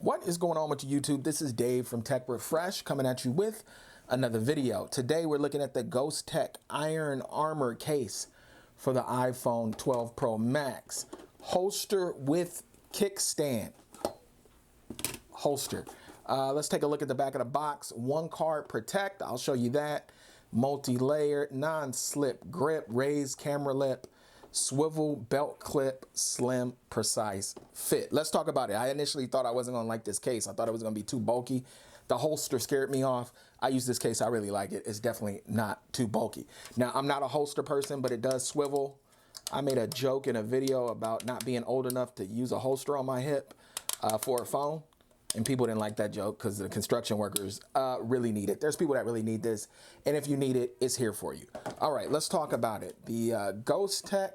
What is going on with YouTube? This is Dave from Tech Refresh coming at you with another video. Today we're looking at the Ghostek Iron Armor Case for the iPhone 12 Pro Max. Holster with kickstand. Holster. Let's take a look at the back of the box. One card protect. I'll show you that. Multi-layer, non-slip grip, raised camera lip, swivel belt clip, slim, precise fit. Let's talk about it. I initially thought I wasn't gonna like this case. I thought it was gonna be too bulky. The holster scared me off. I use this case, I really like it. It's definitely not too bulky. Now, I'm not a holster person, but it does swivel. I made a joke in a video about not being old enough to use a holster on my hip for a phone. And people didn't like that joke because the construction workers really need it. There's people that really need this. And if you need it, it's here for you. All right, let's talk about it. The Ghostek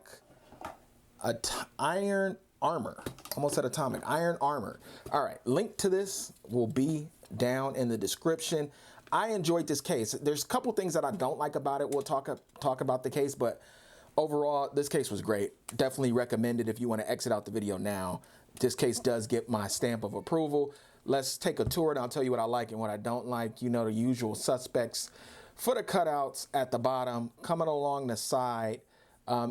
Iron Armor. Almost said atomic. Iron Armor. All right, link to this will be down in the description. I enjoyed this case. There's a couple things that I don't like about it. We'll talk about the case, but overall, this case was great. Definitely recommend it if you want to exit out the video now. This case does get my stamp of approval. Let's take a tour and I'll tell you what I like and what I don't like. You know, the usual suspects. For the cutouts at the bottom, coming along the side,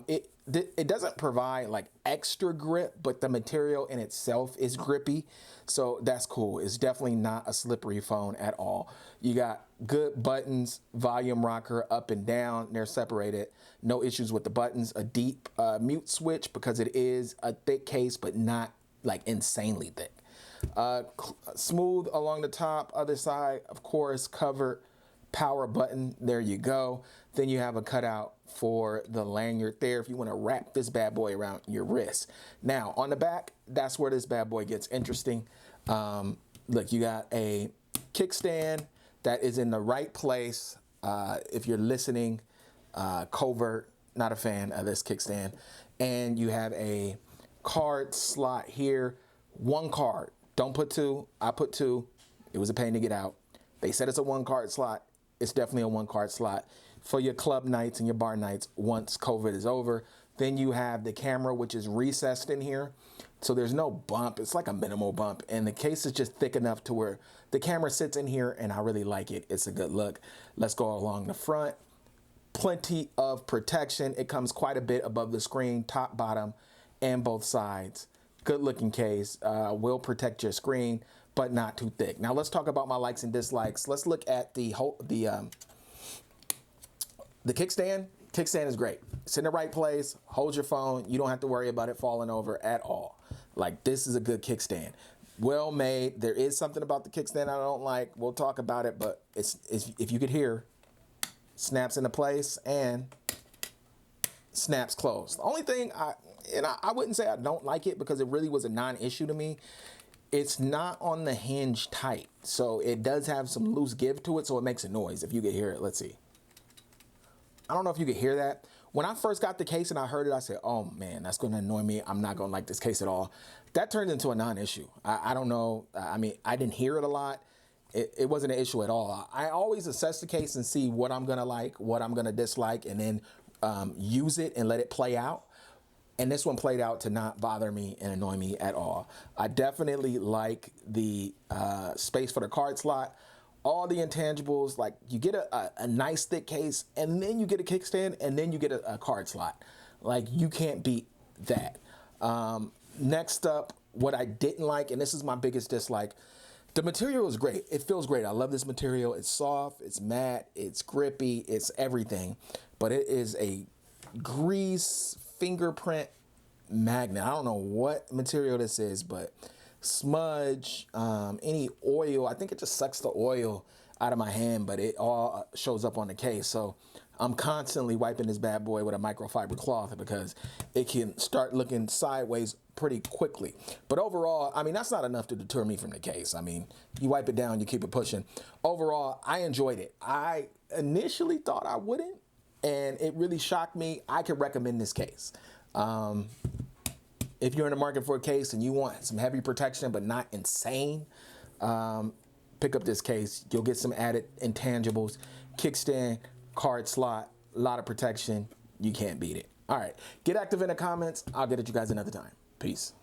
it doesn't provide like extra grip, but the material in itself is grippy. So that's cool. It's definitely not a slippery phone at all. You got good buttons, volume rocker up and down. They're separated. No issues with the buttons. A deep mute switch because it is a thick case, but not like insanely thick. Smooth along the top, other side, of course, covered power button. There you go. Then you have a cutout for the lanyard there if you want to wrap this bad boy around your wrist. Now on the back, that's where this bad boy gets interesting. Look, you got a kickstand that is in the right place. If you're listening, covert, not a fan of this kickstand. And you have a card slot here. One card. Don't put two. I put two. It was a pain to get out. They said it's a one card slot. It's definitely a one card slot for your club nights and your bar nights once COVID is over. Then you have the camera, which is recessed in here. So there's no bump. It's like a minimal bump. And the case is just thick enough to where the camera sits in here and I really like it. It's a good look. Let's go along the front. Plenty of protection. It comes quite a bit above the screen, top, bottom, and both sides. Good looking case. Will protect your screen, but not too thick. Now let's talk about my likes and dislikes. Let's look at the kickstand. Kickstand is great. It's in the right place. Hold your phone. You don't have to worry about it falling over at all. Like, this is a good kickstand. Well made. There is something about the kickstand I don't like. We'll talk about it, but it's if you could hear, snaps into place and snaps closed. The only thing I wouldn't say I don't like it because it really was a non-issue to me. It's not on the hinge tight. So it does have some loose give to it. So it makes a noise. If you could hear it, let's see. I don't know if you could hear that. When I first got the case and I heard it, I said, oh man, that's going to annoy me. I'm not going to like this case at all. That turned into a non-issue. I don't know. I mean, I didn't hear it a lot. It wasn't an issue at all. I always assess the case and see what I'm going to like, what I'm going to dislike, and then use it and let it play out. And this one played out to not bother me and annoy me at all. I definitely like the space for the card slot. All the intangibles, like you get a nice thick case and then you get a kickstand and then you get a card slot. Like, you can't beat that. Next up, what I didn't like, and this is my biggest dislike, the material is great. It feels great. I love this material. It's soft, it's matte, it's grippy, it's everything. But it is a grease fingerprint magnet. I don't know what material this is, but smudge, any oil, I think it just sucks the oil out of my hand, but it all shows up on the case. So I'm constantly wiping this bad boy with a microfiber cloth because it can start looking sideways pretty quickly. But overall, I mean, that's not enough to deter me from the case. I mean, you wipe it down, you keep it pushing. Overall, I enjoyed it. I initially thought I wouldn't, and it really shocked me. I could recommend this case. If you're in the market for a case and you want some heavy protection but not insane, pick up this case. You'll get some added intangibles. Kickstand, card slot, a lot of protection. You can't beat it. All right, get active in the comments. I'll get at you guys another time. Peace.